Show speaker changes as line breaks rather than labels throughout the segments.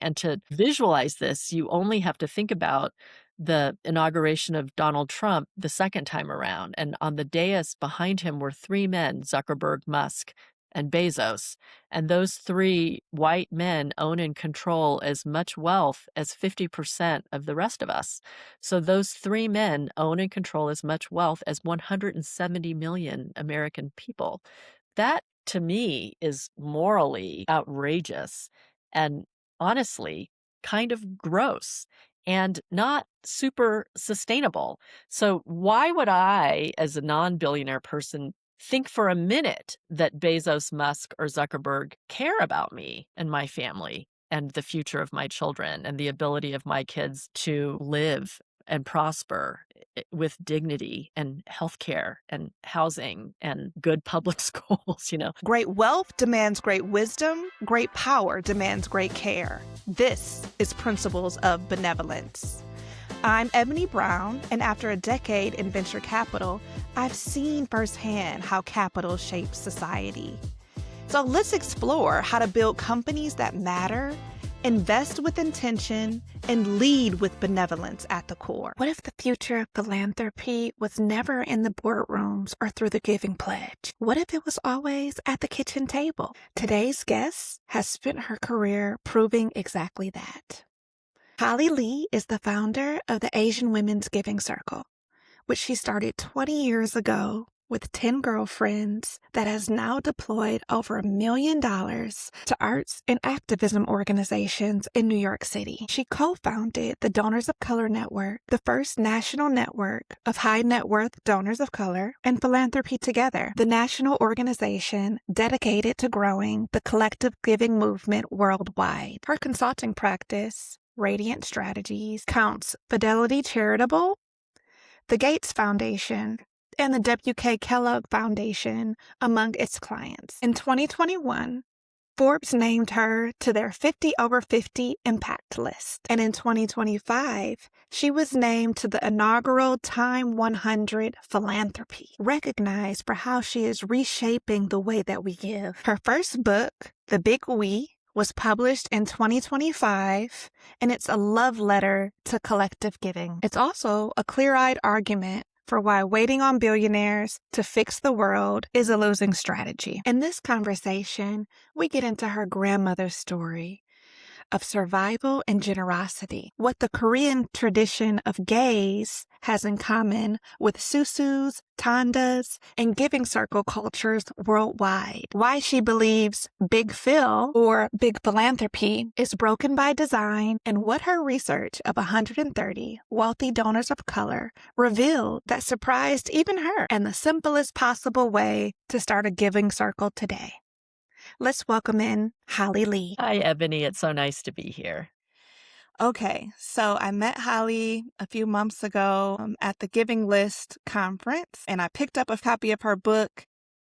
And to visualize this, you only have to think about the inauguration of Donald Trump the second time around. And on the dais behind him were three men, Zuckerberg, Musk, and Bezos. And those three white men own and control as much wealth as 50% of the rest of us. So those three men own and control as much wealth as 170 million American people. That, to me, is morally outrageous and honestly kind of gross and not super sustainable. So why would I, as a non-billionaire person, think for a minute that Bezos, Musk, or Zuckerberg care about me and my family and the future of my children and the ability of my kids to live and prosper with dignity and healthcare and housing and good public schools?
Great wealth demands great wisdom. Great power demands great care. This is Principles of Benevolence. I'm Ebony Brown, and after a decade in venture capital, I've seen firsthand how capital shapes society. So let's explore how to build companies that matter, invest with intention, and lead with benevolence at the core.
What if the future of philanthropy was never in the boardrooms or through the Giving Pledge? What if it was always at the kitchen table? Today's guest has spent her career proving exactly that. Hali Lee is the founder of the Asian Women's Giving Circle, which she started 20 years ago with 10 girlfriends that has now deployed over $1 million to arts and activism organizations in New York City. She co-founded the Donors of Color Network, the first national network of high net worth donors of color, and Philanthropy Together, the national organization dedicated to growing the collective giving movement worldwide. Her consulting practice, Radiant Strategies, counts Fidelity Charitable, the Gates Foundation, and the W.K. Kellogg Foundation among its clients. In 2021, Forbes named her to their 50 over 50 impact list. And in 2025, she was named to the inaugural Time 100 Philanthropy, recognized for how she is reshaping the way that we give. Her first book, The Big We, was published in 2025, and it's a love letter to collective giving. It's also a clear-eyed argument for why waiting on billionaires to fix the world is a losing strategy. In this conversation, we get into her grandmother's story of survival and generosity, what the Korean tradition of gays has in common with susus, tandas, and giving circle cultures worldwide, why she believes Big Phil, or big philanthropy, is broken by design, and what her research of 130 wealthy donors of color revealed that surprised even her, and the simplest possible way to start a giving circle today. Let's welcome in Hali Lee.
Hi, Ebony. It's so nice to be here.
Okay, so I met Hali a few months ago at the Giving List conference, and I picked up a copy of her book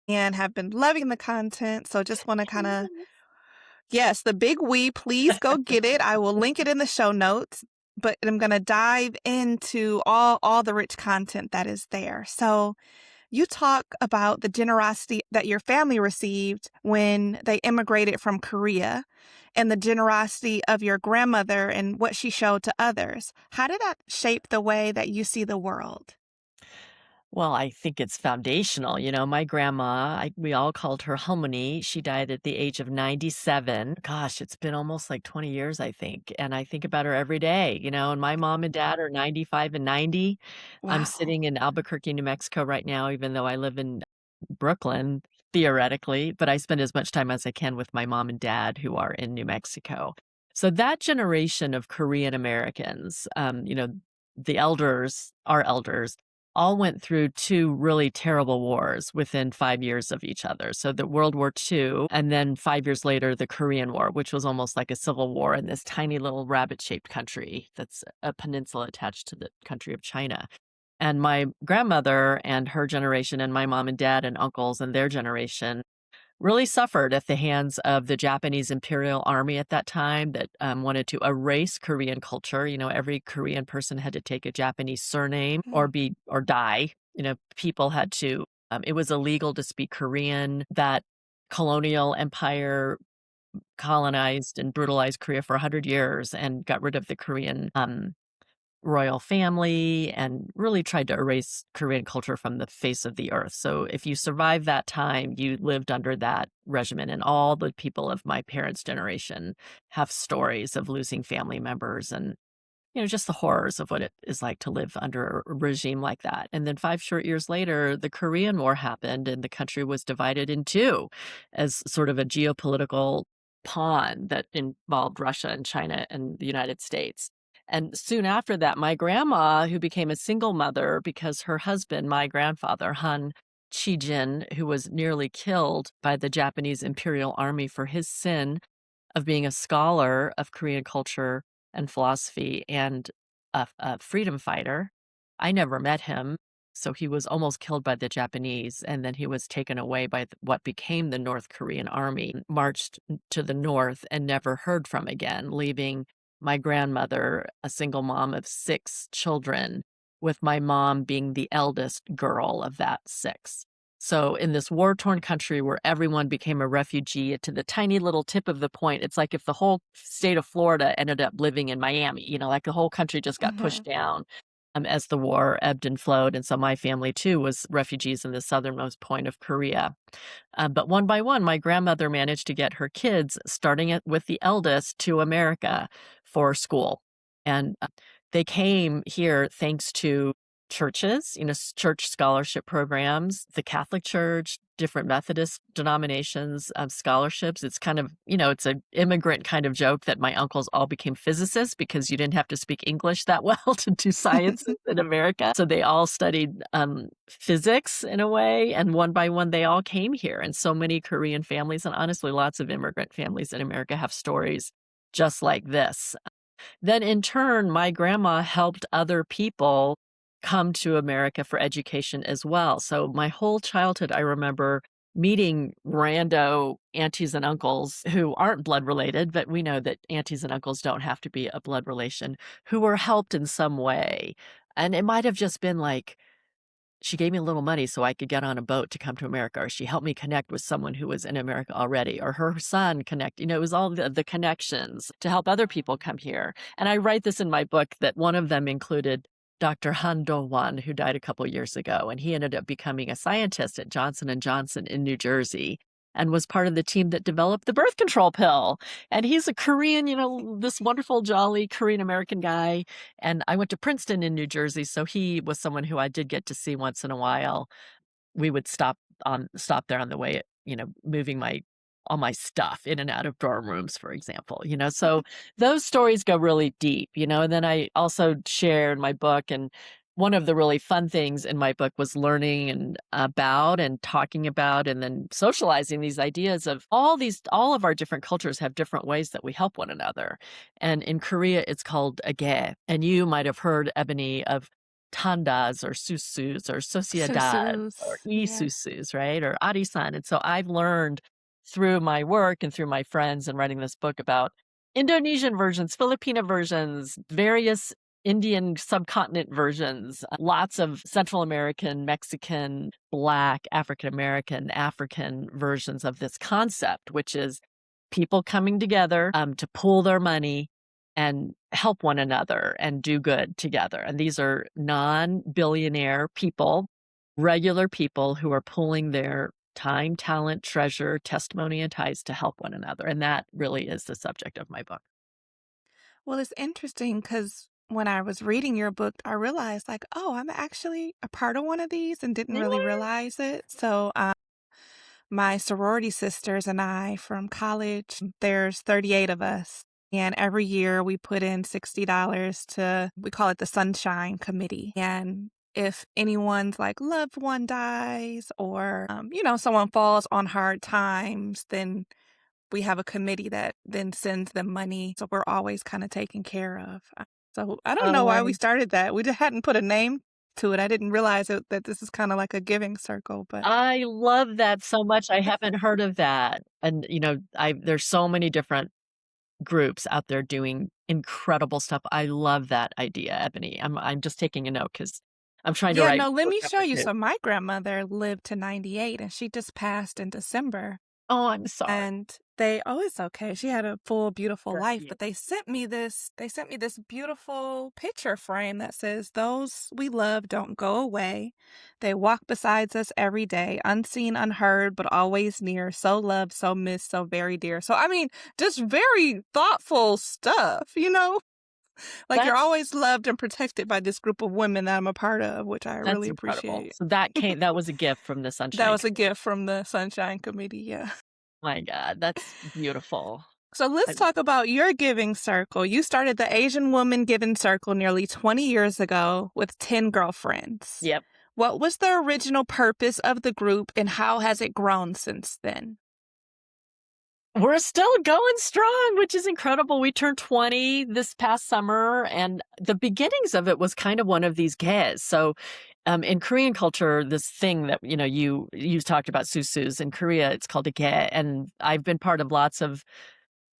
and have been loving the content. So just want to kind of, yes, The Big We, please go get it. I will link it in the show notes, but I'm going to dive into all the rich content that is there. So you talk about the generosity that your family received when they immigrated from Korea and the generosity of your grandmother and what she showed to others. How did that shape the way that you see the world?
Well, I think it's foundational. My grandma, we all called her Halmoni. She died at the age of 97. Gosh, it's been almost like 20 years, I think. And I think about her every day, and my mom and dad are 95 and 90. I'm
Wow.
sitting in Albuquerque, New Mexico right now, even though I live in Brooklyn, theoretically, but I spend as much time as I can with my mom and dad who are in New Mexico. So that generation of Korean Americans, the elders, our elders, all went through two really terrible wars within 5 years of each other. So the World War II, and then 5 years later, the Korean War, which was almost like a civil war in this tiny little rabbit-shaped country that's a peninsula attached to the country of China. And my grandmother and her generation and my mom and dad and uncles and their generation really suffered at the hands of the Japanese Imperial Army at that time that wanted to erase Korean culture. Every Korean person had to take a Japanese surname or die. People had to, it was illegal to speak Korean. That colonial empire colonized and brutalized Korea for 100 years and got rid of the Korean royal family and really tried to erase Korean culture from the face of the earth. So if you survived that time, you lived under that regimen. And all the people of my parents' generation have stories of losing family members and just the horrors of what it is like to live under a regime like that. And then 5 short years later, the Korean War happened and the country was divided in two as sort of a geopolitical pawn that involved Russia and China and the United States. And soon after that, my grandma, who became a single mother because her husband, my grandfather, Han Chi-jin, who was nearly killed by the Japanese Imperial Army for his sin of being a scholar of Korean culture and philosophy and a freedom fighter. I never met him, so he was almost killed by the Japanese, and then he was taken away by what became the North Korean army, marched to the north, and never heard from again, leaving my grandmother, a single mom of 6 children, with my mom being the eldest girl of that 6. So in this war-torn country where everyone became a refugee to the tiny little tip of the point, it's like if the whole state of Florida ended up living in Miami, like the whole country just got pushed
Mhm.
down as the war ebbed and flowed. And so my family too was refugees in the southernmost point of Korea. But one by one, my grandmother managed to get her kids, starting with the eldest, to America for school. And they came here thanks to churches, church scholarship programs, the Catholic Church, different Methodist denominations, scholarships. It's kind of, it's an immigrant kind of joke that my uncles all became physicists because you didn't have to speak English that well to do sciences in America. So they all studied physics in a way, and one by one, they all came here. And so many Korean families, and honestly, lots of immigrant families in America have stories just like this. Then in turn, my grandma helped other people come to America for education as well. So my whole childhood, I remember meeting rando aunties and uncles who aren't blood related, but we know that aunties and uncles don't have to be a blood relation, who were helped in some way. And it might have just been like, she gave me a little money so I could get on a boat to come to America, or she helped me connect with someone who was in America already, or her son connect. It was all the connections to help other people come here. And I write this in my book that one of them included Dr. Han Do-won, who died a couple years ago, and he ended up becoming a scientist at Johnson and Johnson in New Jersey and was part of the team that developed the birth control pill. And he's a Korean, this wonderful, jolly Korean American guy. And I went to Princeton in New Jersey, so he was someone who I did get to see once in a while. We would stop there on the way, moving all my stuff in and out of dorm rooms, for example. So those stories go really deep, and then I also share in my book, and one of the really fun things in my book was learning and about and talking about and then socializing these ideas of all of our different cultures have different ways that we help one another. And in Korea, it's called age. And you might have heard, Ebony, of tandas or susus or sociedad or
Susus. Yeah.
isusus, right? Or arisan. And so I've learned through my work and through my friends and writing this book about Indonesian versions, Filipino versions, various Indian subcontinent versions, lots of Central American, Mexican, Black, African American, African versions of this concept, which is people coming together to pool their money and help one another and do good together. And these are non-billionaire people, regular people who are pooling their time, talent, treasure, testimony, and ties to help one another. And that really is the subject of my book.
Well, it's interesting because when I was reading your book, I realized, like, oh, I'm actually a part of one of these and didn't really
Yeah.
realize it. So, my sorority sisters and I from college, there's 38 of us. And every year we put in $60 we call it the Sunshine Committee. And if anyone's like loved one dies or, someone falls on hard times, then we have a committee that then sends them money. So we're always kind of taken care of. So I don't know
Oh,
why we started that. We just hadn't put a name to it. I didn't realize that this is kind of like a giving circle, but
I love that so much. I haven't heard of that. And, there's so many different groups out there doing incredible stuff. I love that idea, Ebony. I'm just taking a note because I'm trying to
yeah,
write
no,
my
let
book
me
up
show
with
you.
it.
So my grandmother lived to 98 and she just passed in December.
Oh, I'm sorry.
And it's okay. She had a full, beautiful
Good for
life,
you.
but they sent me this beautiful picture frame that says, "Those we love don't go away. They walk beside us every day, unseen, unheard, but always near, so loved, so missed, so very dear." So, I mean, just very thoughtful stuff, you know? Like, you're
That's
always loved and protected by this group of women that I'm a part of, which I
that's
really
incredible.
appreciate.
So that was a gift from the
That
Sunshine
was a
Committee.
gift from the Sunshine Committee, yeah.
My god, that's beautiful.
So let's
I
talk about your giving circle. You started the Asian Woman Giving Circle nearly 20 years ago with 10 girlfriends.
Yep.
What was the original purpose of the group and how has it grown since then?
We're still going strong, which is incredible. We turned 20 this past summer, and the beginnings of it was kind of one of these galas. So, in Korean culture, this thing that, you talked about susus. In Korea, it's called a gae, and I've been part of lots of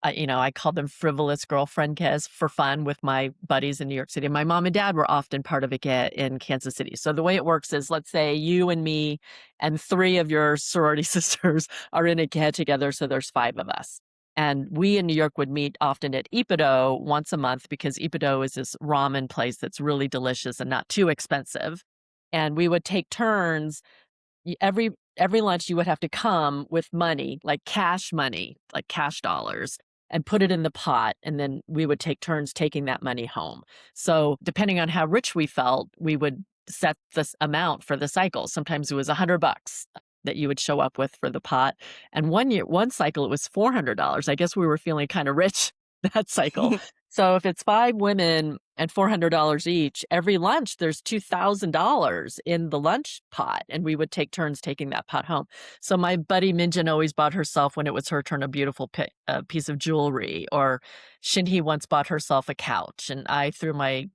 I call them frivolous girlfriend cas for fun with my buddies in New York City. My mom and dad were often part of a get in Kansas City. So the way it works is, let's say you and me and three of your sorority sisters are in a get together. So there's five of us. And we in New York would meet often at Ippudo once a month because Ippudo is this ramen place that's really delicious and not too expensive. And we would take turns every lunch you would have to come with money, like cash money, like cash dollars, and put it in the pot, and then we would take turns taking that money home. So depending on how rich we felt, we would set this amount for the cycle. Sometimes it was $100 that you would show up with for the pot, and one cycle it was $400. I guess we were feeling kind of rich that cycle. So if it's five women and $400 each, every lunch there's $2,000 in the lunch pot, and we would take turns taking that pot home. So my buddy Minjin always bought herself, when it was her turn, a beautiful piece of jewelry, or Shinhee once bought herself a couch, and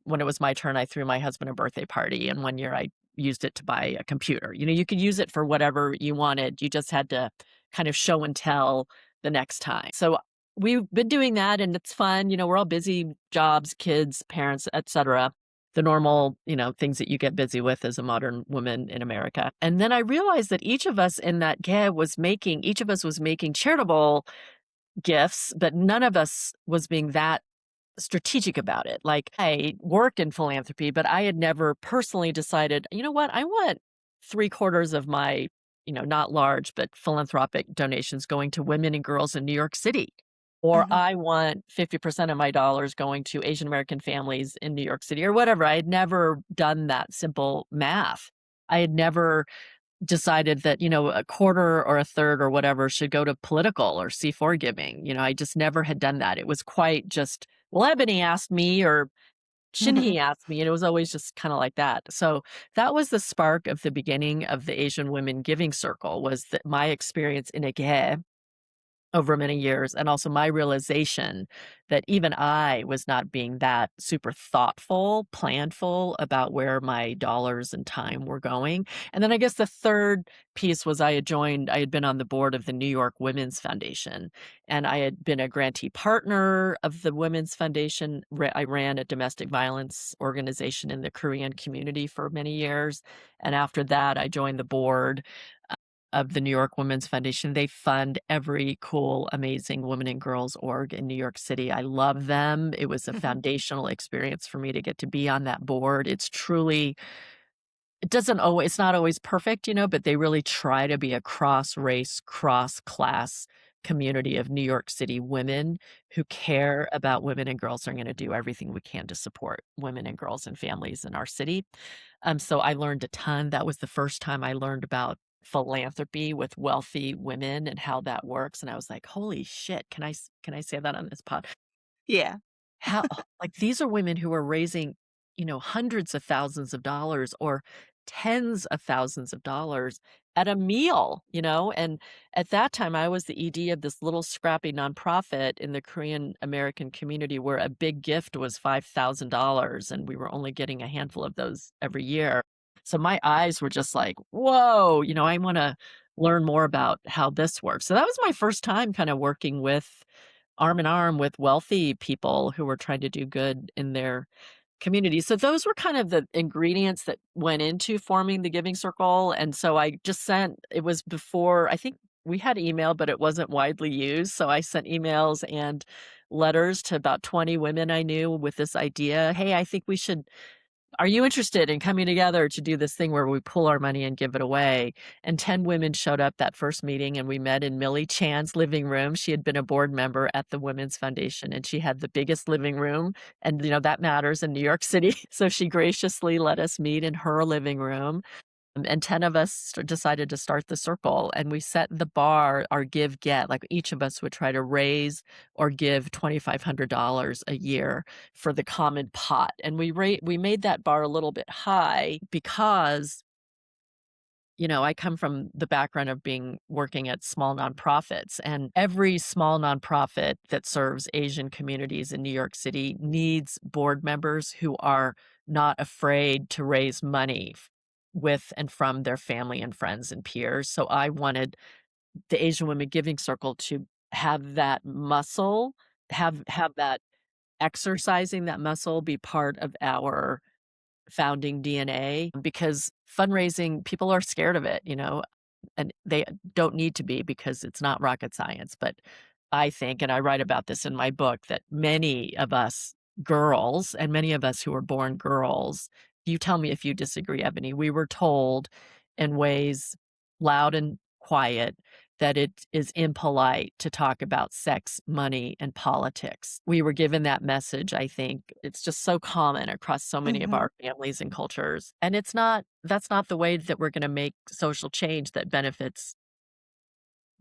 when it was my turn, I threw my husband a birthday party, and one year I used it to buy a computer. You could use it for whatever you wanted. You just had to kind of show and tell the next time. So we've been doing that, and it's fun. We're all busy, jobs, kids, parents, etc. The normal, things that you get busy with as a modern woman in America. And then I realized that each of us in that gag each of us was making charitable gifts, but none of us was being that strategic about it. Like, I worked in philanthropy, but I had never personally decided, you know what, I want 3/4 of my, not large, but philanthropic donations going to women and girls in New York City. Or
Mhm.
I want 50% of my dollars going to Asian American families in New York City, or whatever. I had never done that simple math. I had never decided that, a quarter or a third or whatever should go to political or C4 giving. I just never had done that. It was quite just, well, Ebony asked me, or Shinhee
Mhm.
asked me, and it was always just kind of like that. So that was the spark of the beginning of the Asian Women Giving Circle, was that my experience in a gehe over many years, and also my realization that even I was not being that super thoughtful, planful about where my dollars and time were going. And then I guess the third piece was I had been on the board of the New York Women's Foundation, and I had been a grantee partner of the Women's Foundation. I ran a domestic violence organization in the Korean community for many years. And after that, I joined the board of the New York Women's Foundation. They fund every cool, amazing women and girls org in New York City. I love them. It was a foundational experience for me to get to be on that board. It's not always perfect, but they really try to be a cross race, cross class community of New York City women who care about women and girls, are going to do everything we can to support women and girls and families in our city. So I learned a ton. That was the first time I learned about philanthropy with wealthy women and how that works. And I was like, holy shit, can I say that on this pod?
Yeah.
How, like, these are women who are raising, hundreds of thousands of dollars or tens of thousands of dollars at a meal, and at that time I was the ED of this little scrappy nonprofit in the Korean American community where a big gift was $5,000, and we were only getting a handful of those every year. So my eyes were just like, whoa, I want to learn more about how this works. So that was my first time kind of working with arm in arm with wealthy people who were trying to do good in their community. So those were kind of the ingredients that went into forming the Giving Circle. And so I just it was before, I think we had email, but it wasn't widely used. So I sent emails and letters to about 20 women I knew with this idea. Hey, I think we should are you interested in coming together to do this thing where we pull our money and give it away? And 10 women showed up that first meeting, and we met in Millie Chan's living room. She had been a board member at the Women's Foundation, and she had the biggest living room, and, that matters in New York City. So she graciously let us meet in her living room. And 10 of us decided to start the circle, and we set the bar, our give get, like each of us would try to raise or give $2,500 a year for the common pot. And we made that bar a little bit high because, I come from the background of working at small nonprofits, and every small nonprofit that serves Asian communities in New York City needs board members who are not afraid to raise money with and from their family and friends and peers. So I wanted the Asian Women Giving Circle to have that muscle, have that exercising that muscle be part of our founding DNA, because fundraising, people are scared of it, and they don't need to be because it's not rocket science. But I think, and I write about this in my book, that many of us girls and many of us who were born girls, you tell me if you disagree, Ebony, we were told in ways loud and quiet that it is impolite to talk about sex, money, and politics. We were given that message, I think. It's just so common across so many of
Mhm.
our families and cultures. And that's not the way that we're gonna make social change that benefits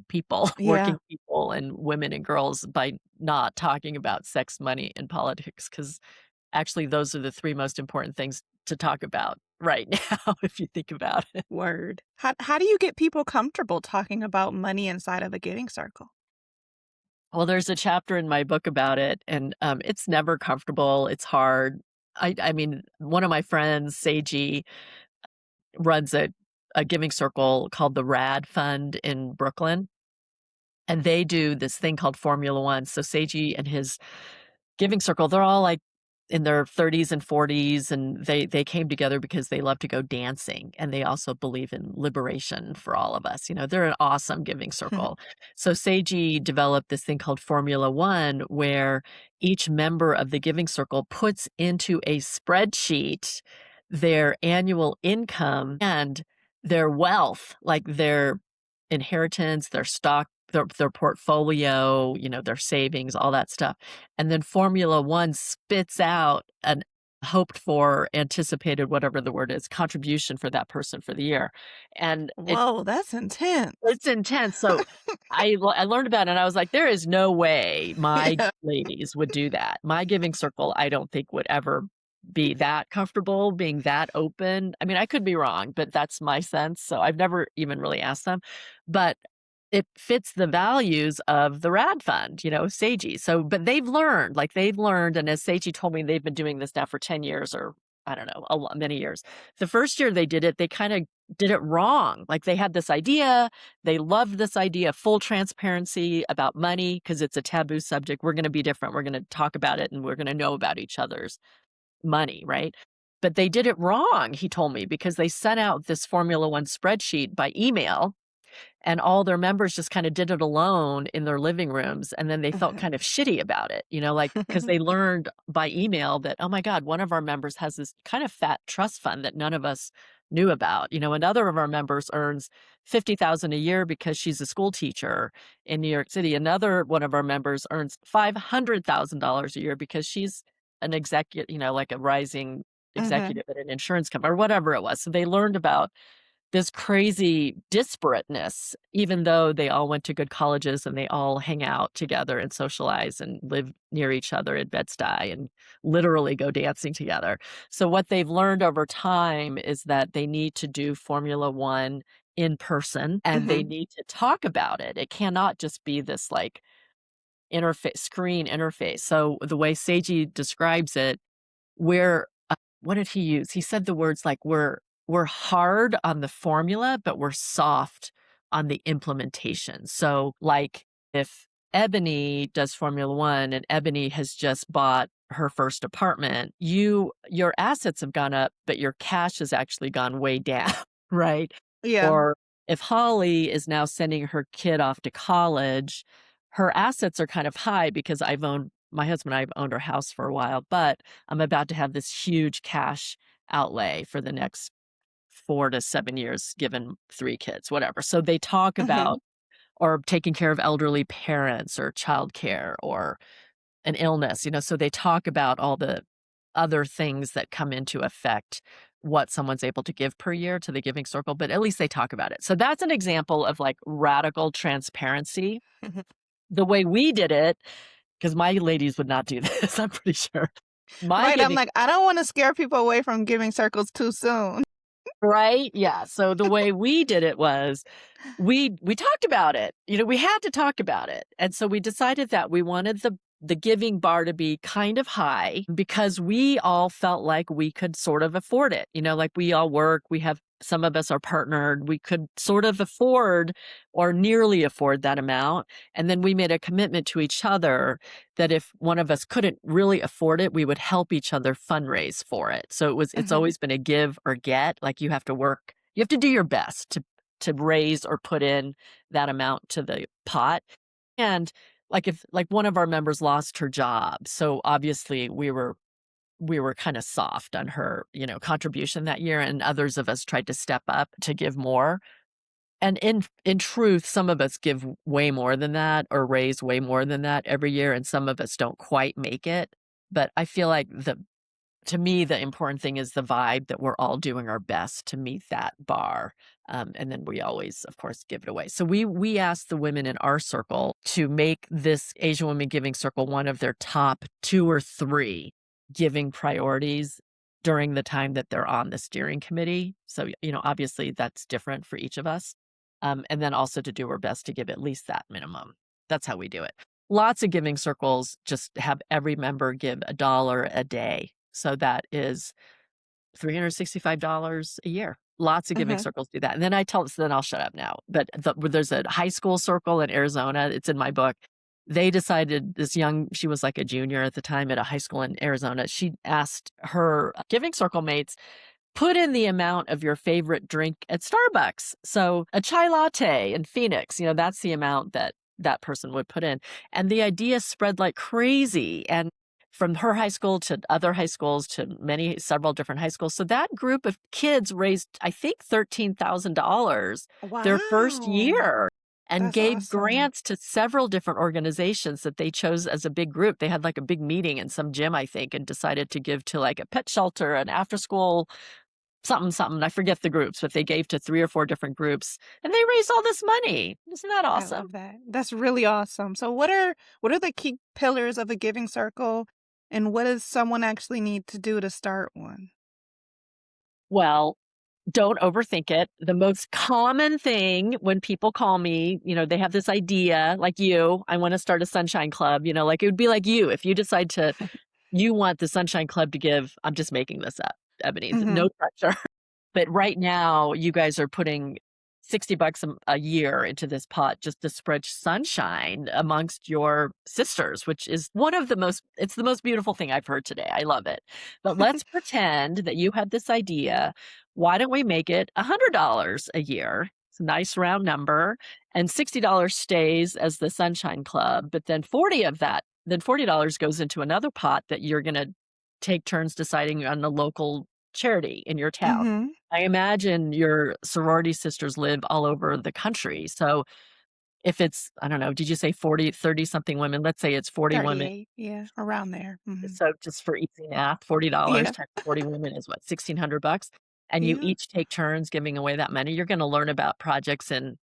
people,
Yeah.
working people and women and girls by not talking about sex, money, and politics. Because actually those are the 3 most important things to talk about right now, if you think about it.
Word. How do you get people comfortable talking about money inside of a giving circle?
Well, there's a chapter in my book about it, and, it's never comfortable, it's hard. I mean, one of my friends, Seiji, runs a giving circle called the RAD Fund in Brooklyn, and they do this thing called Formula One. So Seiji and his giving circle, they're all, like, in their 30s and 40s, and they came together because they love to go dancing, and they also believe in liberation for all of us. They're an awesome giving circle. So Seiji developed this thing called Formula One, where each member of the giving circle puts into a spreadsheet their annual income and their wealth, like their inheritance, their stock, their portfolio, their savings, all that stuff. And then Formula One spits out an hoped for, anticipated, whatever the word is, contribution for that person for the year. And
Whoa, that's intense.
it's intense. So I learned about it and I was like, there is no way my
Yeah.
ladies would do that. My giving circle, I don't think would ever be that comfortable being that open. I mean, I could be wrong, but that's my sense. So I've never even really asked them. But it fits the values of the RAD Fund, Seiji. So, but they've learned, and as Seiji told me, they've been doing this now for 10 years or I don't know, many years. The first year they did it, they kind of did it wrong. Like they had this idea, they loved this idea, full transparency about money because it's a taboo subject. We're going to be different. We're going to talk about it and we're going to know about each other's money, right? But they did it wrong, he told me, because they sent out this Formula One spreadsheet by email and all their members just kind of did it alone in their living rooms, and then they felt kind of shitty about it, like because they learned by email that, "Oh my god, one of our members has this kind of fat trust fund that none of us knew about." Another of our members earns 50,000 a year because she's a school teacher in New York City. Another one of our members earns $500,000 a year because she's an executive, like a rising
Mhm.
executive at an insurance company or whatever it was. So they learned about this crazy disparateness, even though they all went to good colleges and they all hang out together and socialize and live near each other in Bed-Stuy and literally go dancing together. So what they've learned over time is that they need to do Formula One in person and they
Mhm.
need to talk about it. It cannot just be this like screen interface. So the way Seiji describes it, we're what did he use? He said the words like, "We're hard on the formula, but we're soft on the implementation." So, like, if Ebony does Formula One and Ebony has just bought her first apartment, your assets have gone up, but your cash has actually gone way down, right?
Yeah.
Or if Holly is now sending her kid off to college, her assets are kind of high because my husband and I have owned our house for a while, but I'm about to have this huge cash outlay for the next 4 to 7 years, given 3 kids, whatever. So they talk
Mhm.
about or taking care of elderly parents or childcare or an illness, so they talk about all the other things that come into effect what someone's able to give per year to the giving circle, but at least they talk about it. So that's an example of like radical transparency. The way we did it, because my ladies would not do this, I'm pretty sure. My
Right, I'm
giving
like, I don't wanna scare people away from giving circles too soon.
right? Yeah. So the way we did it was we talked about it. We had to talk about it. And so we decided that we wanted the giving bar to be kind of high because we all felt like we could sort of afford it. Like we all work, some of us are partnered, we could sort of afford or nearly afford that amount. And then we made a commitment to each other that if one of us couldn't really afford it, we would help each other fundraise for it. So it's
Mhm,
always been a give or get. Like you have to do your best to raise or put in that amount to the pot. And like if like one of our members lost her job, so obviously we were kind of soft on her, contribution that year, and others of us tried to step up to give more. And in truth, some of us give way more than that or raise way more than that every year, and some of us don't quite make it. But I feel like to me, the important thing is the vibe that we're all doing our best to meet that bar. And then we always, of course, give it away. So we asked the women in our circle to make this Asian Women Giving Circle one of their top 2 or 3 giving priorities during the time that they're on the steering committee. So, obviously that's different for each of us. And then also to do our best to give at least that minimum. That's how we do it. Lots of giving circles just have every member give $1 a day. So that is $365 a year. Lots of giving
mhm.
circles do that. And then so then I'll shut up now. But there's a high school circle in Arizona. It's in my book. They decided she was like a junior at the time at a high school in Arizona. She asked her giving circle mates, put in the amount of your favorite drink at Starbucks. So a chai latte in Phoenix, that's the amount that that person would put in. And the idea spread like crazy. And from her high school to other high schools to several different high schools. So that group of kids raised, I think, $13,000 their first
Wow,
year and
that's
gave
awesome.
grants to several different organizations that they chose as a big group. They had like a big meeting in some gym, I think, and decided to give to like a pet shelter, an after school something, something. I forget the groups, but they gave to 3 or 4 different groups and they raised all this money. Isn't that
I
awesome?
love that. That's really awesome. So what are the key pillars of a giving circle, and what does someone actually need to do to start one?
Well, don't overthink it. The most common thing when people call me, they have this idea like I want to start a sunshine club, like it would be like you if you decide you want the sunshine club to give, I'm just making this up, Ebony,
Mhm,
no pressure. But right now, you guys are putting $60 a year into this pot just to spread sunshine amongst your sisters, which is it's the most beautiful thing I've heard today. I love it. But let's pretend that you had this idea. Why don't we make it $100 a year? It's a nice round number. And $60 stays as the Sunshine Club. But then then $40 goes into another pot that you're going to take turns deciding on the local charity in your town.
mhm.
I imagine your sorority sisters live all over the country. So if it's, I don't know, did you say 40, 30 something women? Let's say it's 40 women.
38, yeah, around there. Mhm.
So just for easy math, $40
Yeah,
times 40 women is what, $1,600? And you
yeah.
each take turns giving away that money. You're going to learn about projects in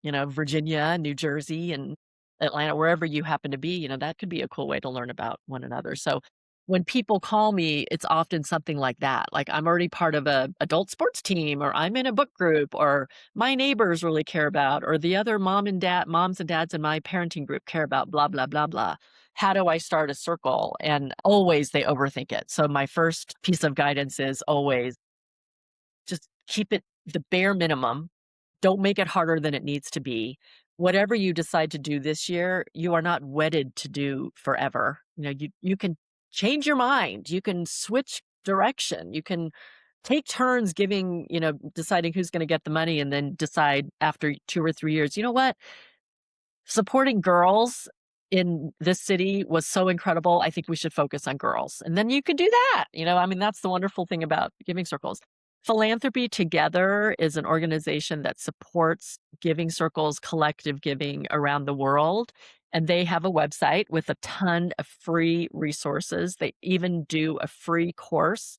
Virginia, New Jersey, and Atlanta, wherever you happen to be, that could be a cool way to learn about one another. So when people call me, it's often something like that. Like I'm already part of a adult sports team, or I'm in a book group, or my neighbors really care about, or the other moms and dads in my parenting group care about blah, blah, blah, blah. How do I start a circle? And always they overthink it. So my first piece of guidance is always just keep it the bare minimum. Don't make it harder than it needs to be. Whatever you decide to do this year, you are not wedded to do forever. You can change your mind. You can switch direction. You can take turns giving, deciding who's going to get the money and then decide after 2 or 3 years, you know what? Supporting girls in this city was so incredible. I think we should focus on girls. And then you could do that. I mean, that's the wonderful thing about giving circles. Philanthropy Together is an organization that supports giving circles, collective giving around the world. And they have a website with a ton of free resources. They even do a free course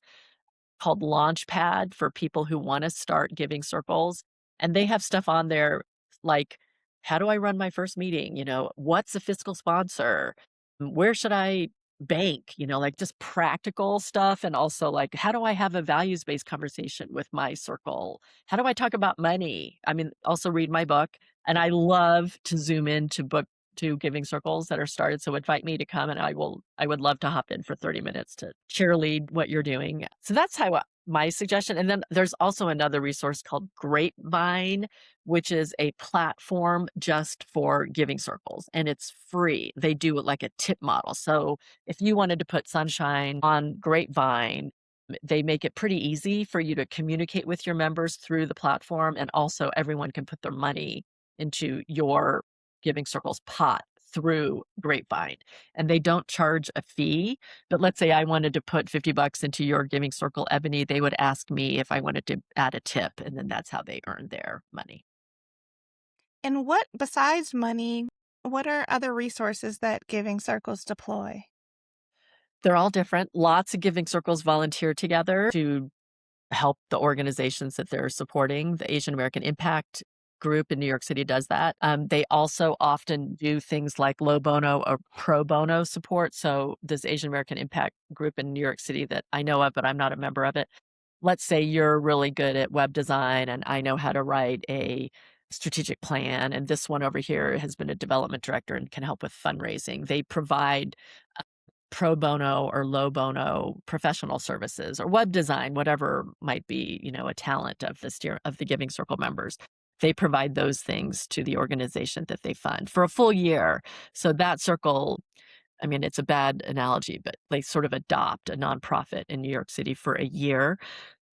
called Launchpad for people who wanna start giving circles, and they have stuff on there like, "How do I run my first meeting?" "What's a fiscal sponsor?" "Where should I bank?" Like, just practical stuff, and also, like, "How do I have a values-based conversation with my circle? How do I talk about money?" I mean, also read my book, and I love to zoom into book to giving circles that are started, so invite me to come, and I would love to hop in for 30 minutes to cheerlead what you're doing. So that's how my suggestion, and then there's also another resource called Grapevine, which is a platform just for giving circles, and it's free. They do it like a tip model. So if you wanted to put sunshine on Grapevine, they make it pretty easy for you to communicate with your members through the platform, and also everyone can put their money into your Giving Circle's pot through Grapevine, and they don't charge a fee. But let's say I wanted to put 50 bucks into your Giving Circle Ebony, they would ask me if I wanted to add a tip, and then that's how they earn their money.
And what, besides money, what are other resources that Giving Circles deploy?
They're all different. Lots of Giving Circles volunteer together to help the organizations that they're supporting. The Asian American Impact Group in New York City does that. They also often do things like low bono or pro bono support. So this Asian American Impact Group in New York City that I know of, but I'm not a member of it. Let's say you're really good at web design and I know how to write a strategic plan. And this one over here has been a development director and can help with fundraising. They provide pro bono or low bono professional services or web design, whatever might be, a talent of the Giving Circle members. They provide those things to the organization that they fund for a full year. So that circle, I mean, it's a bad analogy, but they sort of adopt a nonprofit in New York City for a year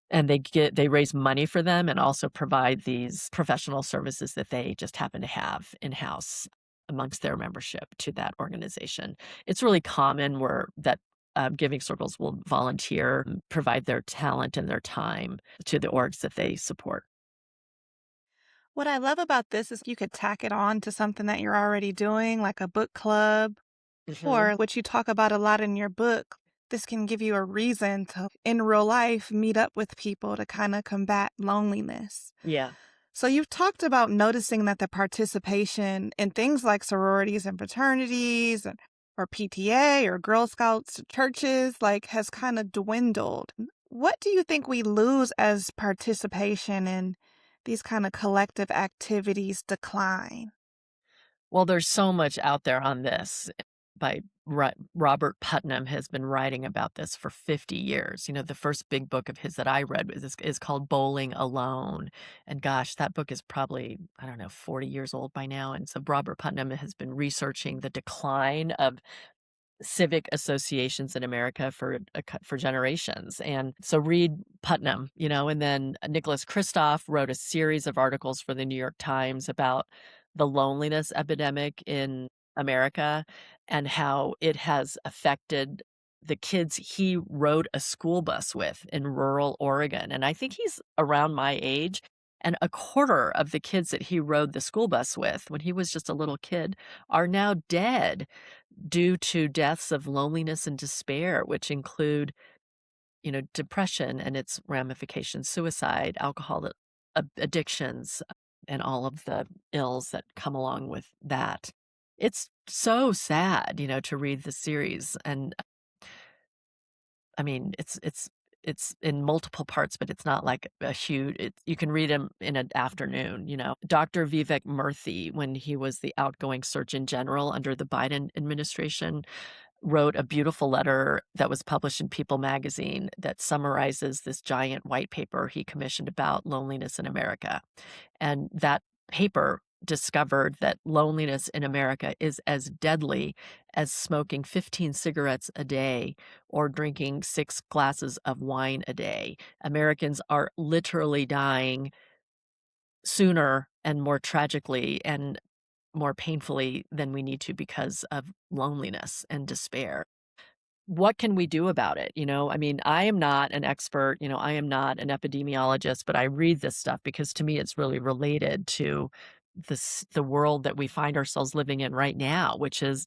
and they raise money for them and also provide these professional services that they just happen to have in-house amongst their membership to that organization. It's really common where that giving circles will volunteer, provide their talent and their time to the orgs that they support.
What I love about this is you could tack it on to something that you're already doing, like a book club,
Mhm.
or what you talk about a lot in your book. This can give you a reason to, in real life, meet up with people to kind of combat loneliness.
Yeah.
So you've talked about noticing that the participation in things like sororities and fraternities or PTA or Girl Scouts churches like has kind of dwindled. What do you think we lose as participation in these kind of collective activities decline?
Well, there's so much out there on this by Robert Putnam has been writing about this for 50 years. The first big book of his that I read is called Bowling Alone. And gosh, that book is probably, I don't know, 40 years old by now. And so Robert Putnam has been researching the decline of civic associations in America for generations. And so read Putnam, and then Nicholas Kristof wrote a series of articles for the New York Times about the loneliness epidemic in America and how it has affected the kids he rode a school bus with in rural Oregon. And I think he's around my age. And a quarter of the kids that he rode the school bus with when he was just a little kid are now dead due to deaths of loneliness and despair, which include, depression and its ramifications, suicide, alcohol addictions, and all of the ills that come along with that. It's so sad, to read the series. And I mean, it's in multiple parts, but it's not like a huge. You can read them in an afternoon. Dr. Vivek Murthy, when he was the outgoing Surgeon General under the Biden administration, wrote a beautiful letter that was published in People magazine that summarizes this giant white paper he commissioned about loneliness in America. And that paper discovered that loneliness in America is as deadly as smoking 15 cigarettes a day or drinking 6 glasses of wine a day. Americans are literally dying sooner and more tragically and more painfully than we need to because of loneliness and despair. What can we do about it? I mean, I am not an expert, I am not an epidemiologist, but I read this stuff because to me it's really related to the world that we find ourselves living in right now, which is,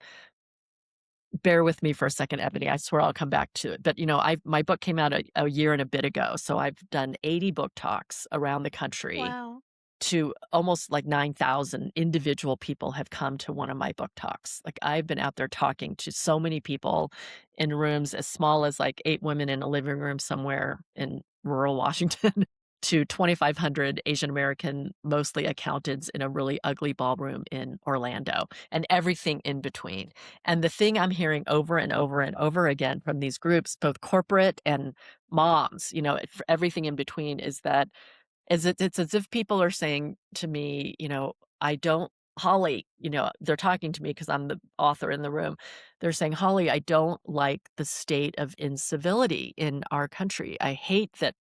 bear with me for a second, Ebony. I swear I'll come back to it. But my book came out a year and a bit ago, so I've done 80 book talks around the country.
Wow.
To almost like 9,000 individual people have come to one of my book talks. Like, I've been out there talking to so many people in rooms as small as like 8 women in a living room somewhere in rural Washington to 2,500 Asian American, mostly accountants in a really ugly ballroom in Orlando, and everything in between. And the thing I'm hearing over and over and over again from these groups, both corporate and moms, for everything in between, is that it's as if people are saying to me, "I don't Holly," they're talking to me because 'cause I'm the author in the room. They're saying, "Holly, I don't like the state of incivility in our country. I hate that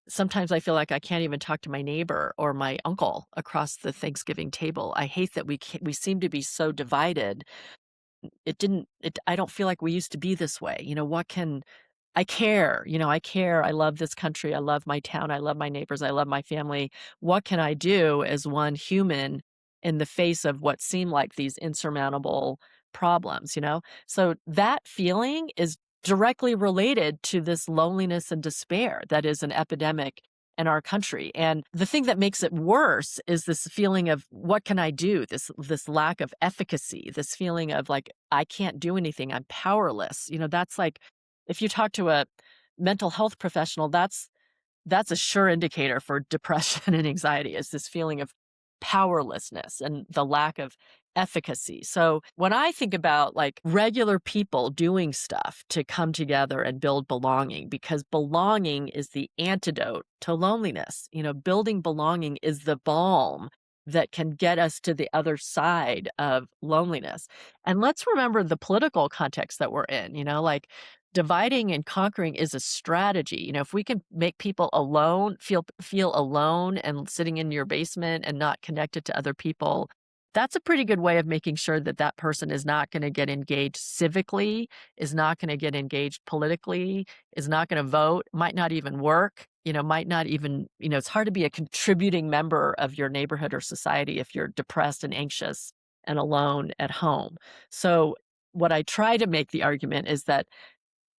sometimes I feel like I can't even talk to my neighbor or my uncle across the Thanksgiving table. I hate that we seem to be so divided. I don't feel like we used to be this way. What can I care, I care. I love this country. I love my town. I love my neighbors. I love my family. What can I do as one human in the face of what seem like these insurmountable problems?" So that feeling is directly related to this loneliness and despair that is an epidemic in our country. And the thing that makes it worse is this feeling of what can I do? This lack of efficacy, this feeling of like I can't do anything. I'm powerless. That's like if you talk to a mental health professional, that's a sure indicator for depression and anxiety, is this feeling of powerlessness and the lack of efficacy. So when I think about like regular people doing stuff to come together and build belonging, because belonging is the antidote to loneliness, building belonging is the balm that can get us to the other side of loneliness. And let's remember the political context that we're in, like dividing and conquering is a strategy. If we can make people alone feel alone and sitting in your basement and not connected to other people, that's a pretty good way of making sure that that person is not going to get engaged civically, is not going to get engaged politically, is not going to vote, might not even work, might not even, it's hard to be a contributing member of your neighborhood or society if you're depressed and anxious and alone at home. So what I try to make the argument is that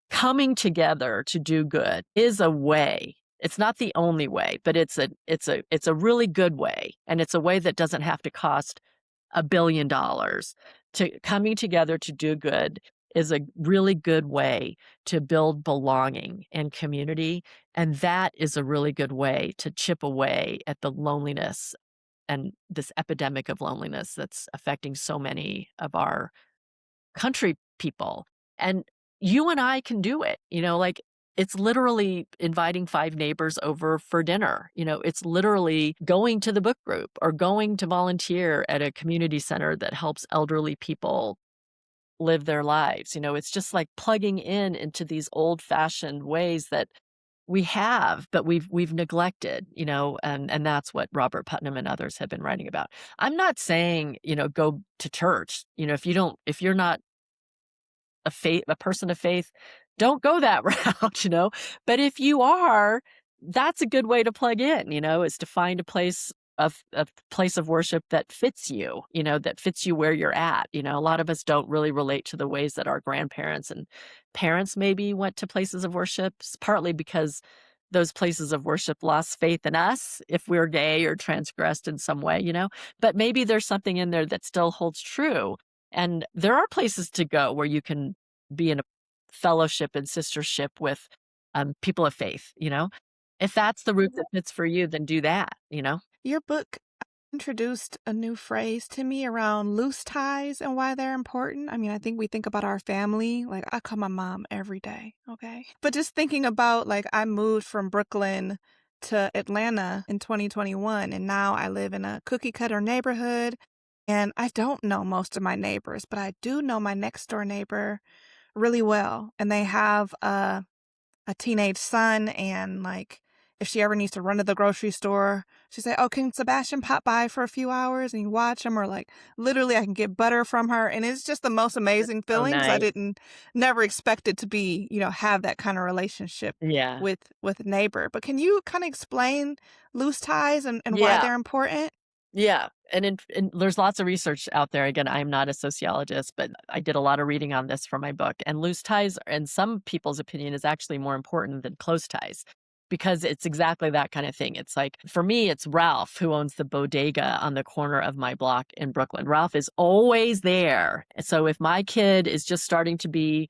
coming together to do good is a way. It's not the only way, but it's a really good way, and it's a way that doesn't have to cost $1 billion. Coming together to do good is a really good way to build belonging and community, and that is a really good way to chip away at the loneliness and this epidemic of loneliness that's affecting so many of our country people. And you and I can do it, like it's literally inviting 5 neighbors over for dinner. It's literally going to the book group or going to volunteer at a community center that helps elderly people live their lives. It's just like plugging into these old-fashioned ways that we have, but we've neglected, and that's what Robert Putnam and others have been writing about. I'm not saying, go to church. If you're not a person of faith, don't go that route. But if you are, that's a good way to plug in, is to find a place of worship that fits you, that fits you where you're at. A lot of us don't really relate to the ways that our grandparents and parents maybe went to places of worship, partly because those places of worship lost faith in us if we're gay or transgressed in some way. But maybe there's something in there that still holds true. And there are places to go where you can be in a fellowship and sistership with people of faith. If that's the route that fits for you, then do that.
Your book introduced a new phrase to me around loose ties and why they're important. I mean, I think we think about our family, like I call my mom every day, okay? But just thinking about like I moved from Brooklyn to Atlanta in 2021, and now I live in a cookie cutter neighborhood. And I don't know most of my neighbors, but I do know my next door neighbor really well. And they have a teenage son, and like if she ever needs to run to the grocery store, she say, "Oh, can Sebastian pop by for a few hours and you watch him?" Or like literally I can get butter from her, and it's just the most amazing
So
feeling because I
nice.
didn't never expected to be, have that kind of relationship
Yeah.
with a neighbor. But can you kind of explain loose ties and why
Yeah.
they're important?
Yeah, and there's lots of research out there. Again, I'm not a sociologist, but I did a lot of reading on this for my book. And loose ties, in some people's opinion, is actually more important than close ties because it's exactly that kind of thing. It's like, for me, it's Ralph who owns the bodega on the corner of my block in Brooklyn. Ralph is always there. So if my kid is just starting to be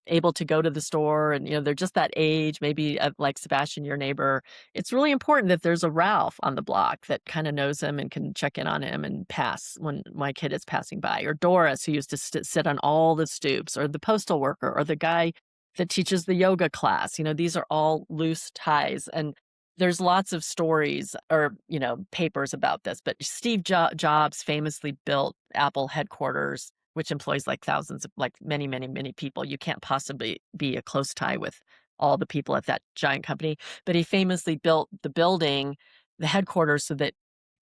able to go to the store and they're just that age, maybe like Sebastian, your neighbor, it's really important that there's a Ralph on the block that kind of knows him and can check in on him and pass when my kid is passing by, or Doris, who used to sit on all the stoops, or the postal worker, or the guy that teaches the yoga class. These are all loose ties, and there's lots of stories or papers about this. But Steve Jobs famously built Apple headquarters, which employs like thousands of, like many, many, many people. You can't possibly be a close tie with all the people at that giant company. But he famously built the building, the headquarters, so that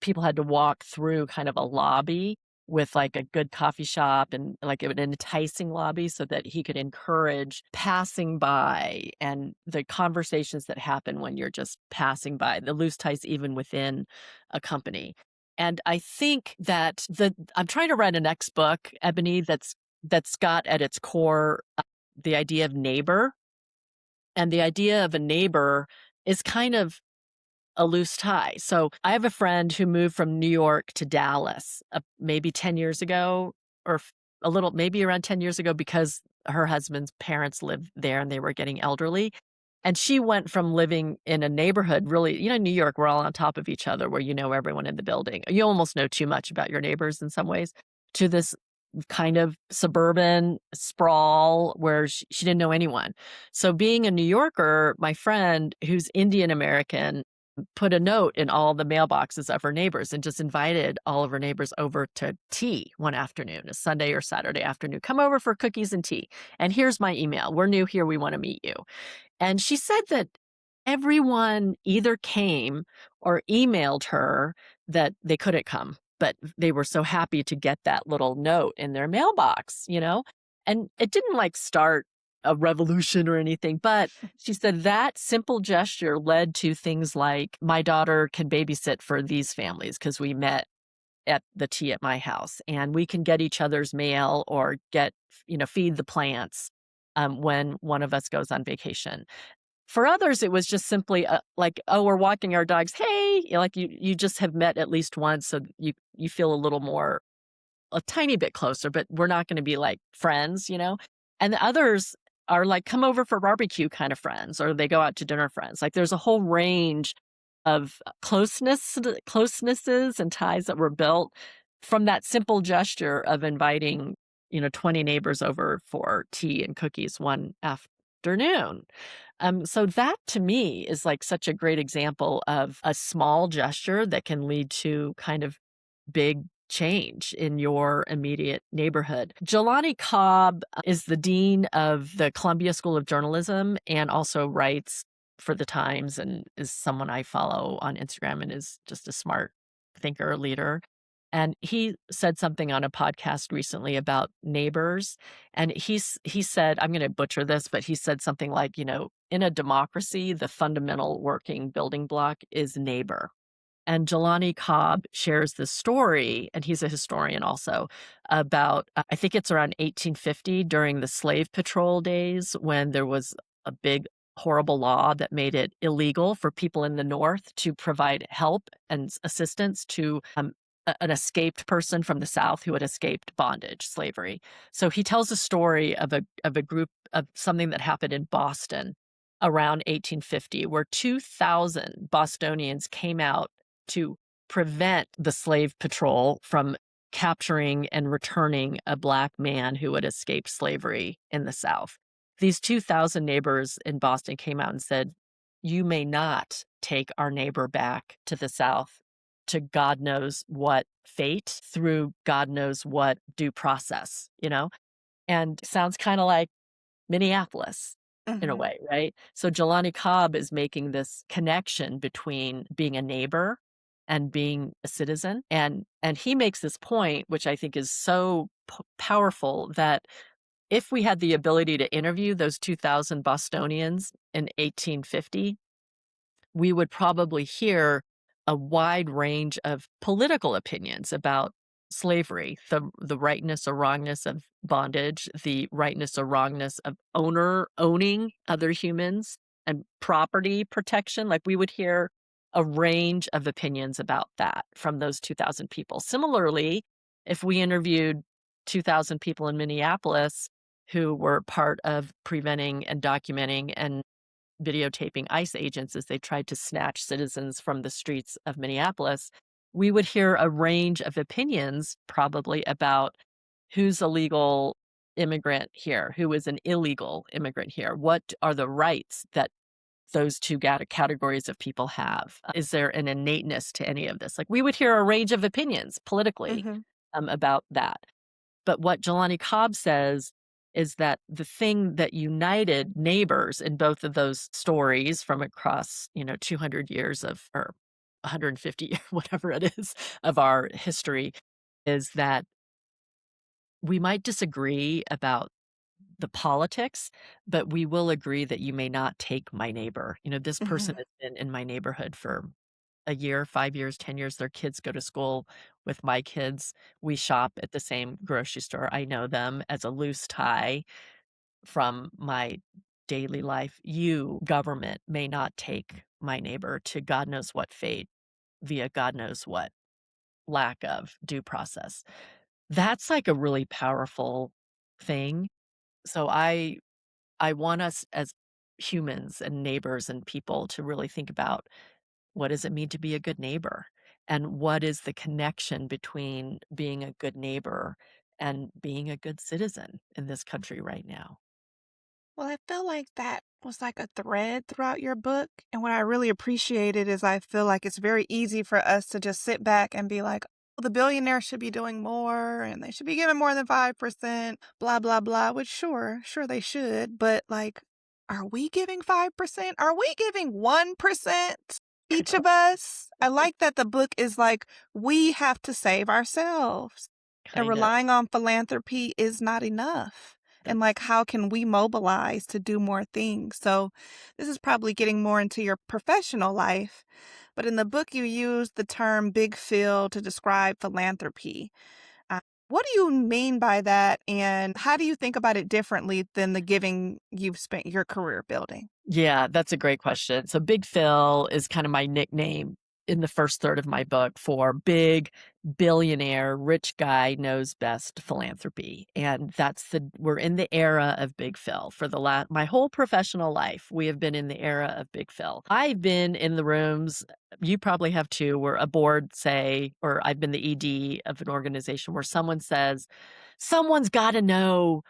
people had to walk through kind of a lobby with like a good coffee shop and like an enticing lobby so that he could encourage passing by and the conversations that happen when you're just passing by, the loose ties even within a company. And I think that I'm trying to write a next book, Ebony, that's got at its core the idea of neighbor. And the idea of a neighbor is kind of a loose tie. So I have a friend who moved from New York to Dallas maybe 10 years ago, or a little, maybe around 10 years ago, because her husband's parents lived there and they were getting elderly. And she went from living in a neighborhood, really, New York, we're all on top of each other, where you know everyone in the building. You almost know too much about your neighbors in some ways, to this kind of suburban sprawl where she didn't know anyone. So being a New Yorker, my friend, who's Indian American, put a note in all the mailboxes of her neighbors and just invited all of her neighbors over to tea one afternoon, a Sunday or Saturday afternoon. Come over for cookies and tea. And here's my email. We're new here. We want to meet you. And she said that everyone either came or emailed her that they couldn't come, but they were so happy to get that little note in their mailbox. And it didn't like start a revolution or anything, but she said that simple gesture led to things like, my daughter can babysit for these families because we met at the tea at my house, and we can get each other's mail or feed the plants when one of us goes on vacation. For others, it was just simply like, oh, we're walking our dogs. Hey, like you just have met at least once, so you feel a little more, a tiny bit closer, but we're not going to be like friends. And the others are like, come over for barbecue kind of friends, or they go out to dinner friends. Like there's a whole range of closenesses and ties that were built from that simple gesture of inviting 20 neighbors over for tea and cookies one afternoon. So that to me is like such a great example of a small gesture that can lead to kind of big change in your immediate neighborhood. Jelani Cobb is the dean of the Columbia School of Journalism and also writes for the Times, and is someone I follow on Instagram and is just a smart thinker, leader. And he said something on a podcast recently about neighbors. And he said, I'm going to butcher this, but he said something like, in a democracy, the fundamental working building block is neighbor. And Jelani Cobb shares this story, and he's a historian also, about, I think it's around 1850 during the slave patrol days, when there was a big, horrible law that made it illegal for people in the North to provide help and assistance to an escaped person from the South who had escaped bondage, slavery. So he tells a story of a group, of something that happened in Boston around 1850, where 2,000 Bostonians came out to prevent the slave patrol from capturing and returning a Black man who had escaped slavery in the South. These 2,000 neighbors in Boston came out and said, you may not take our neighbor back to the South to God knows what fate through God knows what due process, And sounds kind of like Minneapolis in a
Mhm.
way, right? So Jelani Cobb is making this connection between being a neighbor and being a citizen. And he makes this point, which I think is so powerful, that if we had the ability to interview those 2,000 Bostonians in 1850, we would probably hear a wide range of political opinions about slavery, the rightness or wrongness of bondage, the rightness or wrongness of owning other humans, and property protection. Like, we would hear a range of opinions about that from those 2,000 people. Similarly, if we interviewed 2,000 people in Minneapolis who were part of preventing and documenting and videotaping ICE agents as they tried to snatch citizens from the streets of Minneapolis, we would hear a range of opinions probably about who's a legal immigrant here, who is an illegal immigrant here, what are the rights that those two categories of people have. Is there an innateness to any of this? Like, we would hear a range of opinions politically
Mhm.
about that. But what Jelani Cobb says is that the thing that united neighbors in both of those stories from across, 200 years of, or 150, whatever it is, of our history, is that we might disagree about the politics, but we will agree that you may not take my neighbor. This person
Mhm.
has been in my neighborhood for a year, 5 years, 10 years. Their kids go to school with my kids. We shop at the same grocery store. I know them as a loose tie from my daily life. You, government, may not take my neighbor to God knows what fate via God knows what lack of due process. That's like a really powerful thing. So I want us as humans and neighbors and people to really think about, what does it mean to be a good neighbor? And what is the connection between being a good neighbor and being a good citizen in this country right now?
Well, I feel like that was like a thread throughout your book. And what I really appreciated is I feel like it's very easy for us to just sit back and be like, oh, the billionaires should be doing more and they should be giving more than 5%, blah, blah, blah, which sure they should. But like, are we giving 5%? Are we giving 1%?
Good
Each of
question.
us? I like that the book is like, we have to save ourselves. And
Kind of.
relying on philanthropy is not enough. And
That's
like, how can we mobilize to do more things? So, this is probably getting more into your professional life. But in the book, you use the term big phil to describe philanthropy. Uh, what do you mean by that? And how do you think about it differently than the giving you've spent your career building?
Yeah, that's a great question. So Big Phil is kind of my nickname in the first third of my book for big billionaire, rich guy knows best philanthropy. And we're in the era of Big Phil for my whole professional life. We have been in the era of Big Phil. I've been in the rooms, you probably have too, where a board or I've been the ED of an organization where someone says, someone's got to know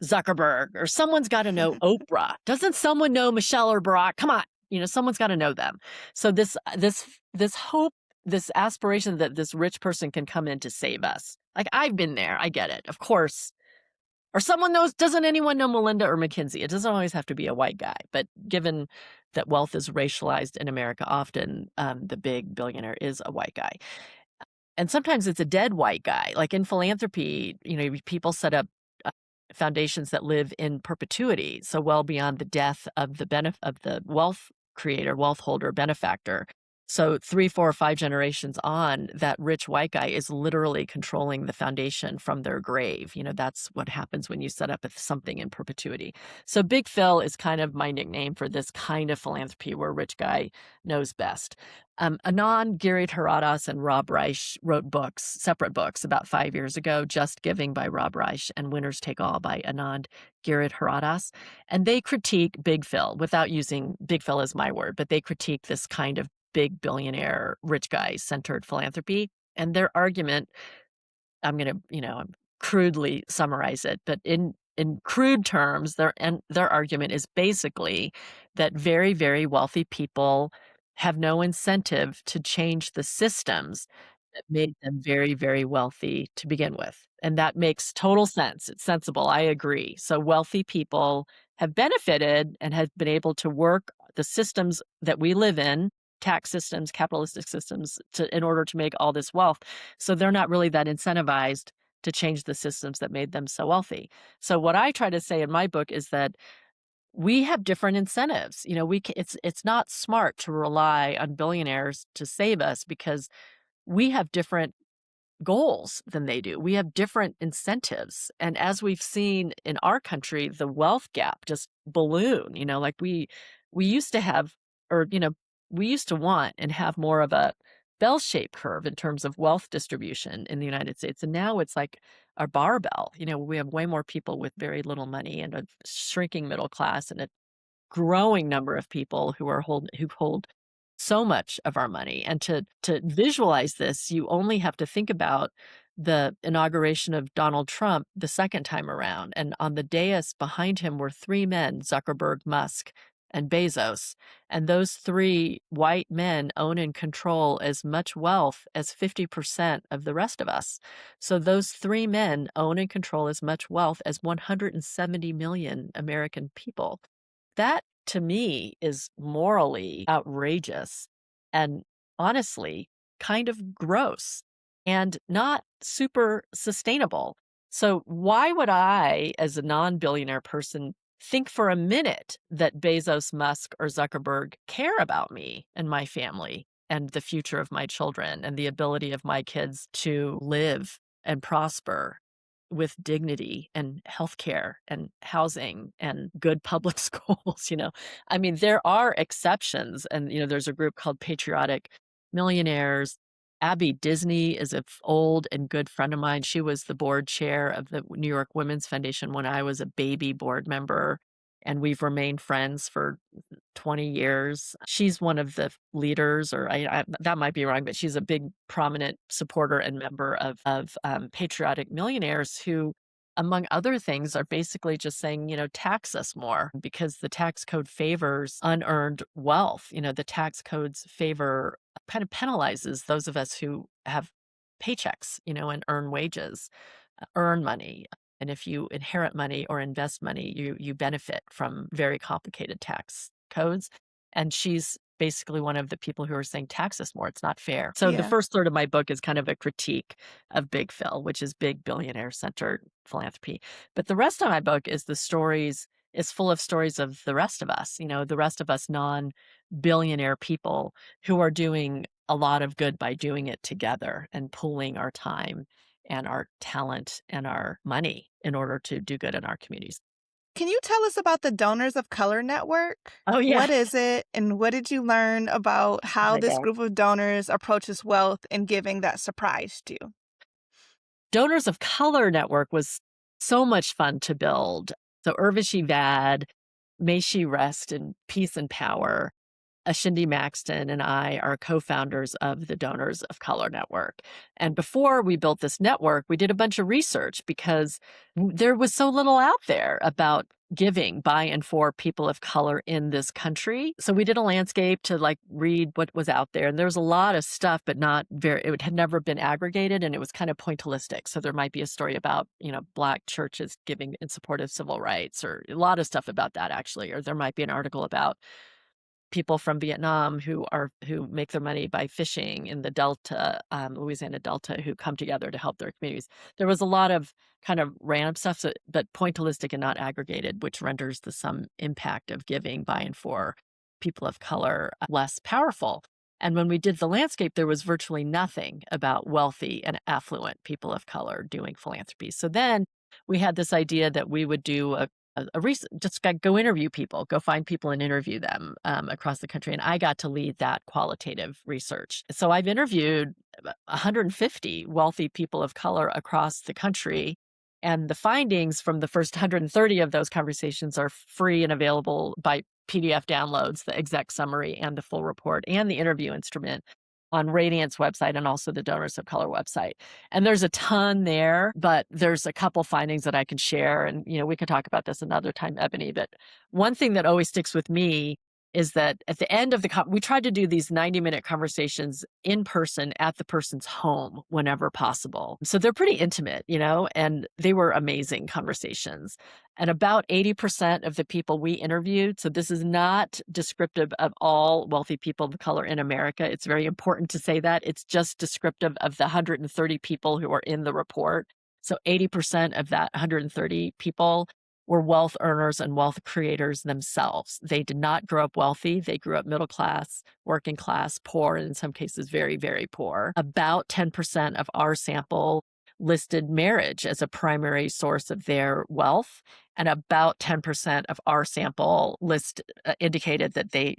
Zuckerberg, or someone's got to know Oprah. Doesn't someone know Michelle or Barack? Come on, someone's got to know them. So this hope, this aspiration that this rich person can come in to save us. Like, I've been there, I get it, of course. Or someone knows. Doesn't anyone know Melinda or McKinsey? It doesn't always have to be a white guy, but given that wealth is racialized in America, often the big billionaire is a white guy. And sometimes it's a dead white guy. Like in philanthropy, people set up foundations that live in perpetuity, so well beyond the death of the wealth creator, wealth holder, benefactor. So 3, 4, or 5 generations on, that rich white guy is literally controlling the foundation from their grave. That's what happens when you set up something in perpetuity. So Big Phil is kind of my nickname for this kind of philanthropy where rich guy knows best. Anand Giridharadas and Rob Reich wrote separate books about 5 years ago, Just Giving by Rob Reich and Winners Take All by Anand Giridharadas. And they critique Big Phil, without using Big Phil as my word, but they critique this kind of big billionaire, rich guy centered philanthropy. And their argument, I'm going to, crudely summarize it, but in crude terms, their argument is basically that very, very wealthy people have no incentive to change the systems that made them very, very wealthy to begin with. And that makes total sense. It's sensible. I agree. So wealthy people have benefited and have been able to work the systems that we live in, tax systems, capitalistic systems, in order to make all this wealth. So they're not really that incentivized to change the systems that made them so wealthy. So what I try to say in my book is that we have different incentives. It's not smart to rely on billionaires to save us because we have different goals than they do. We have different incentives. And as we've seen in our country, the wealth gap just balloon, like we used to have or we used to want and have more of a bell-shaped curve in terms of wealth distribution in the United States. And now it's like a barbell. We have way more people with very little money and a shrinking middle class and a growing number of people who hold so much of our money. And to visualize this, you only have to think about the inauguration of Donald Trump the second time around. And on the dais behind him were three men, Zuckerberg, Musk, and Bezos. And those three white men own and control as much wealth as 50% of the rest of us. So those three men own and control as much wealth as 170 million American people. That, to me, is morally outrageous and honestly kind of gross and not super sustainable. So why would I, as a non-billionaire person, think for a minute that Bezos, Musk, or Zuckerberg care about me and my family and the future of my children and the ability of my kids to live and prosper with dignity and healthcare and housing and good public schools? I mean, there are exceptions. And, there's a group called Patriotic Millionaires. Abby Disney is an old and good friend of mine. She was the board chair of the New York Women's Foundation when I was a baby board member, and we've remained friends for 20 years. She's one of the leaders, or that might be wrong, but she's a big prominent supporter and member of Patriotic Millionaires who, among other things, are basically just saying, tax us more because the tax code favors unearned wealth. The tax codes kind of penalizes those of us who have paychecks, and earn wages, earn money. And if you inherit money or invest money, you benefit from very complicated tax codes. And she's basically one of the people who are saying tax us more. It's not fair. So the
Yeah.
first third of my book is kind of a critique of Big Phil, which is big billionaire-centered philanthropy. But the rest of my book is full of stories of the rest of us, the rest of us non-billionaire people who are doing a lot of good by doing it together and pooling our time and our talent and our money in order to do good in our communities.
Can you tell us about the Donors of Color Network?
Oh, yeah.
What is it, and what did you learn about
Oh,
how
my
this
God.
group of donors approaches wealth and giving that surprised you?
Donors of Color Network was so much fun to build. So Urvashi Vad, may she rest in peace and power, Ashindi Maxton and I are co-founders of the Donors of Color Network. And before we built this network, we did a bunch of research because there was so little out there about giving by and for people of color in this country. So we did a landscape to read what was out there. And there was a lot of stuff, but it had never been aggregated, and it was kind of pointillistic. So there might be a story about, Black churches giving in support of civil rights, or a lot of stuff about that actually. Or there might be an article about people from Vietnam who make their money by fishing in the Delta, Louisiana Delta, who come together to help their communities. There was a lot of kind of random stuff, but pointillistic and not aggregated, which renders the sum impact of giving by and for people of color less powerful. And when we did the landscape, there was virtually nothing about wealthy and affluent people of color doing philanthropy. So then we had this idea that we would do just go interview people, go find people and interview them across the country. And I got to lead that qualitative research. So I've interviewed 150 wealthy people of color across the country. And the findings from the first 130 of those conversations are free and available by PDF downloads, the exec summary and the full report and the interview instrument on Radiant's website and also the Donors of Color website. And there's a ton there, but there's a couple findings that I can share. And, we could talk about this another time, Ebony. But one thing that always sticks with me is that at the end of we tried to do these 90-minute conversations in person at the person's home whenever possible. So they're pretty intimate, and they were amazing conversations. And about 80% of the people we interviewed, so this is not descriptive of all wealthy people of color in America. It's very important to say that. It's just descriptive of the 130 people who are in the report. So 80% of that 130 people were wealth earners and wealth creators themselves. They did not grow up wealthy. They grew up middle class, working class, poor, and in some cases very, very poor. About 10% of our sample listed marriage as a primary source of their wealth, and about 10% of our sample indicated that they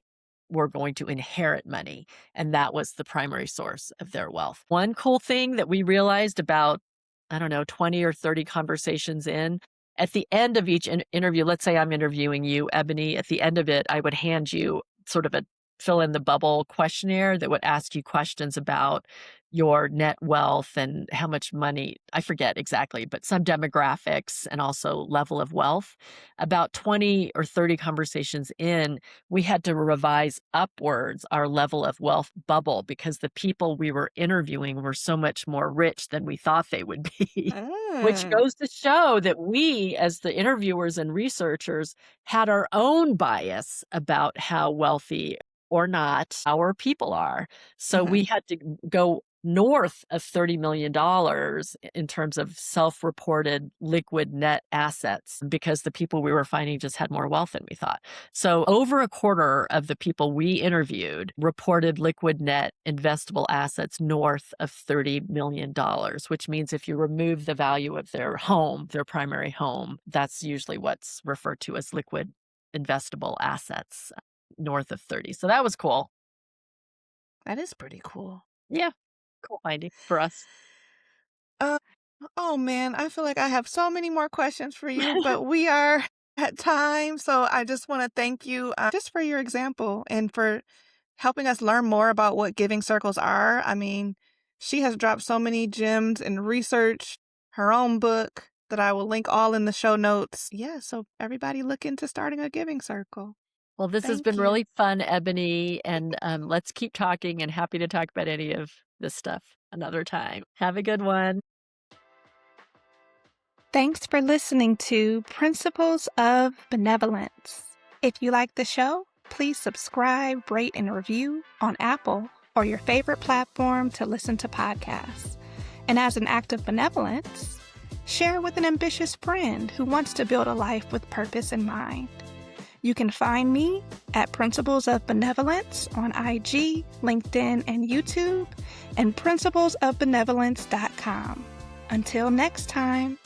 were going to inherit money, and that was the primary source of their wealth. One cool thing that we realized about, 20 or 30 conversations in, at the end of each interview, let's say I'm interviewing you, Ebony, at the end of it, I would hand you sort of a fill in the bubble questionnaire that would ask you questions about your net wealth and how much money, I forget exactly, but some demographics and also level of wealth. About 20 or 30 conversations in, we had to revise upwards our level of wealth bubble because the people we were interviewing were so much more rich than we thought they would be, which goes to show that we, as the interviewers and researchers, had our own bias about how wealthy or not our people are. So we had to go north of $30 million in terms of self-reported liquid net assets because the people we were finding just had more wealth than we thought. So over a quarter of the people we interviewed reported liquid net investable assets north of $30 million, which means if you remove the value of their home, their primary home, that's usually what's referred to as liquid investable assets north of 30. So that was cool.
That is pretty cool.
Yeah. Cool finding for us.
Oh man, I feel like I have so many more questions for you, but we are at time. So I just want to thank you just for your example and for helping us learn more about what giving circles are. I mean, she has dropped so many gems in research, her own book that I will link all in the show notes. Yeah, so everybody look into starting a giving circle.
Well, this has been really fun, Ebony, and let's keep talking and happy to talk about any of this stuff another time. Have a good one.
Thanks for listening to Principles of Benevolence. If you like the show, please subscribe, rate, and review on Apple or your favorite platform to listen to podcasts. And as an act of benevolence, share with an ambitious friend who wants to build a life with purpose in mind. You can find me at Principles of Benevolence on IG, LinkedIn, and YouTube, and principlesofbenevolence.com. Until next time.